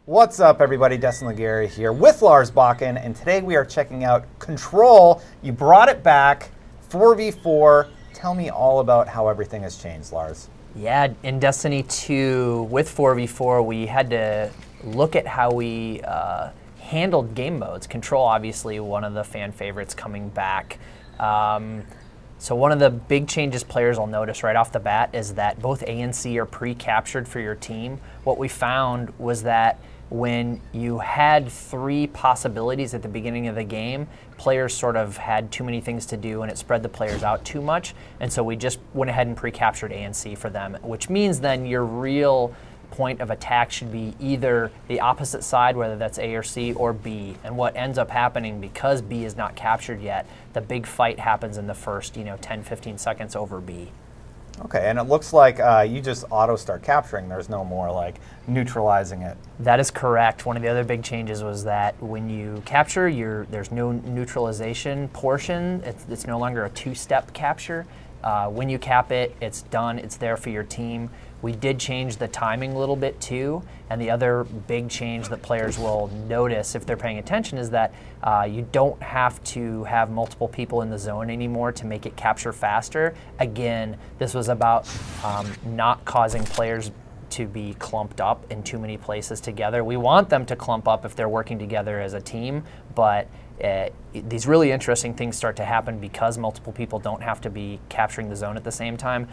What's up, everybody? Destin Laguerre here with Lars Bakken, and today we are checking out Control. You brought it back, 4v4. Tell me all about how everything has changed, Lars. Yeah, in Destiny 2 with 4v4, we had to look at how we handled game modes. Control, obviously, one of the fan favorites coming back. So one of the big changes players will notice right off the bat is that both A and C are pre-captured for your team. What we found was that when you had 3 possibilities at the beginning of the game, players sort of had too many things to do and it spread the players out too much. And so we just went ahead and pre-captured A and C for them, which means then your real point of attack should be either the opposite side, whether that's A or C, or B. And what ends up happening, because B is not captured yet, the big fight happens in the first 10-15 seconds over B. Okay, and it looks like you just auto start capturing. There's no more like neutralizing it. That is correct. One of the other big changes was that when you capture, there's no neutralization portion. It's no longer a 2-step capture. When you cap it, it's done. It's there for your team. We did change the timing a little bit too, and the other big change that players will notice if they're paying attention is that you don't have to have multiple people in the zone anymore to make it capture faster. Again, this was about not causing players to be clumped up in too many places together. We want them to clump up if they're working together as a team, but these really interesting things start to happen because multiple people don't have to be capturing the zone at the same time.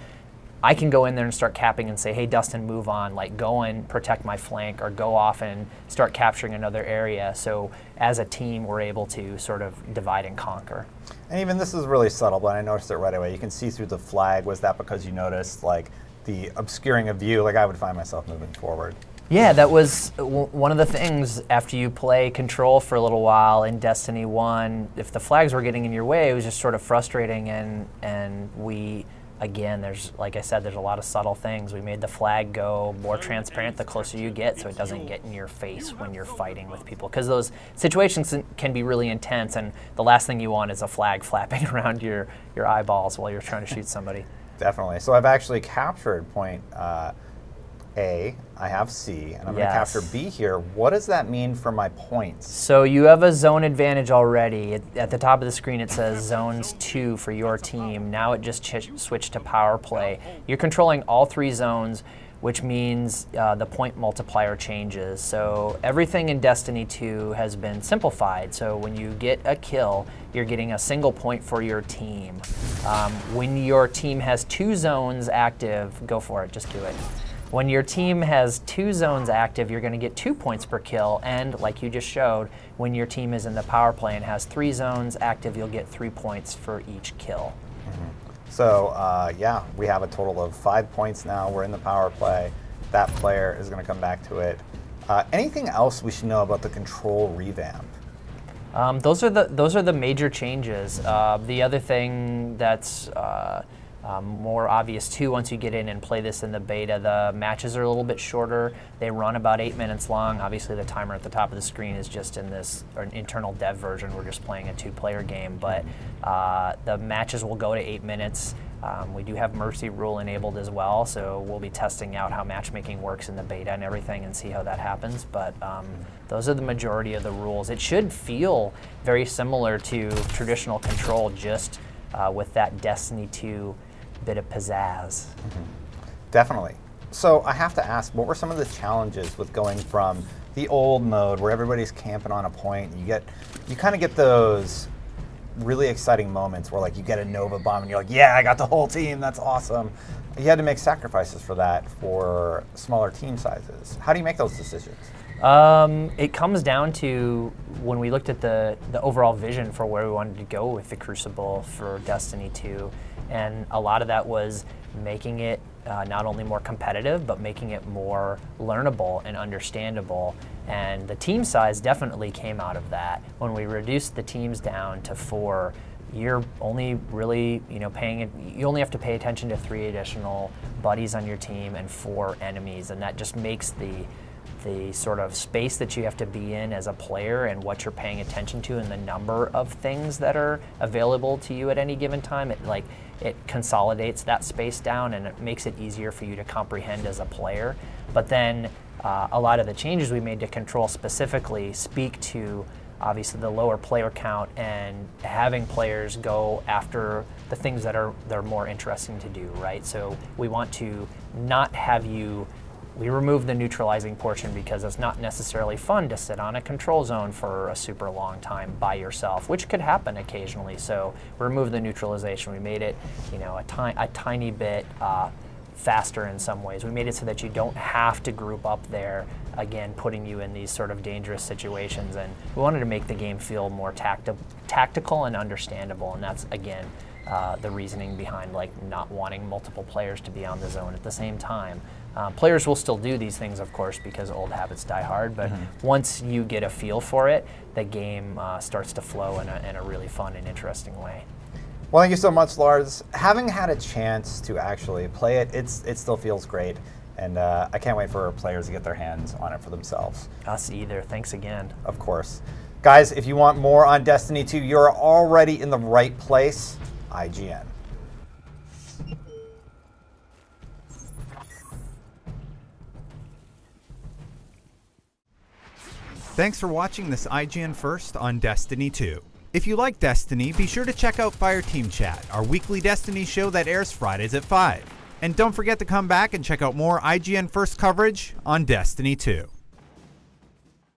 I can go in there and start capping and say, hey, Dustin, move on, like go and protect my flank, or go off and start capturing another area. So as a team, we're able to sort of divide and conquer. And even this is really subtle, but I noticed it right away. You can see through the flag. Was that because you noticed like the obscuring of view? Like I would find myself moving forward. Yeah, that was one of the things after you play Control for a little while in Destiny 1. If the flags were getting in your way, it was just sort of frustrating, and we, again, like I said, there's a lot of subtle things. We made the flag go more transparent the closer you get, so it doesn't get in your face when you're fighting with people. Because those situations can be really intense, and the last thing you want is a flag flapping around your eyeballs while you're trying to shoot somebody. Definitely. So I've actually captured point A, I have C, and I'm going to capture B here. What does that mean for my points? So you have a zone advantage already. At the top of the screen it says Zones 2 for your team. Now it just switched to Power Play. You're controlling all 3 zones, which means the point multiplier changes. So everything in Destiny 2 has been simplified. So when you get a kill, you're getting a single point for your team. When your team has 2 zones active, go for it, just do it. When your team has 2 zones active, you're going to get 2 points per kill, and like you just showed, when your team is in the power play and has 3 zones active, you'll get 3 points for each kill. So yeah, we have a total of 5 points now. We're in the power play. That player is going to come back to it. Anything else we should know about the Control revamp? Those are the major changes. The other thing that's more obvious too, once you get in and play this in the beta, the matches are a little bit shorter. They run about 8 minutes long. Obviously the timer at the top of the screen is just in this internal dev version. We're just playing a 2-player game, but the matches will go to 8 minutes. We do have Mercy Rule enabled as well, so we'll be testing out how matchmaking works in the beta and everything and see how that happens, but those are the majority of the rules. It should feel very similar to traditional Control, just with that Destiny 2 bit of pizzazz. Definitely. So I have to ask, what were some of the challenges with going from the old mode where everybody's camping on a point, and you kind of get those really exciting moments where like you get a Nova bomb and you're like, yeah, I got the whole team, that's awesome. You had to make sacrifices for that for smaller team sizes. How do you make those decisions? It comes down to when we looked at the overall vision for where we wanted to go with the Crucible for Destiny 2, and a lot of that was making it not only more competitive, but making it more learnable and understandable. And the team size definitely came out of that. When we reduced the teams down to 4, you're only really, you only have to pay attention to 3 additional buddies on your team and 4 enemies, and that just makes the sort of space that you have to be in as a player and what you're paying attention to and the number of things that are available to you at any given time. It consolidates that space down and it makes it easier for you to comprehend as a player. But then a lot of the changes we made to control specifically speak to obviously the lower player count and having players go after the things that are more interesting to do, right? So we want to not have you, we remove the neutralizing portion because it's not necessarily fun to sit on a control zone for a super long time by yourself, which could happen occasionally. So remove the neutralization. We made it, you know, a tiny bit faster in some ways. We made it so that you don't have to group up there, again, putting you in these sort of dangerous situations. And we wanted to make the game feel more tactical and understandable. And that's, again, the reasoning behind like not wanting multiple players to be on the zone at the same time. Players will still do these things, of course, because old habits die hard. But once you get a feel for it, the game starts to flow in a really fun and interesting way. Well, thank you so much, Lars. Having had a chance to actually play it, it still feels great. And I can't wait for players to get their hands on it for themselves. Us either. Thanks again. Of course. Guys, if you want more on Destiny 2, you're already in the right place. IGN. Thanks for watching this IGN First on Destiny 2. If you like Destiny, be sure to check out Fireteam Chat, our weekly Destiny show that airs Fridays at 5. And don't forget to come back and check out more IGN First coverage on Destiny 2.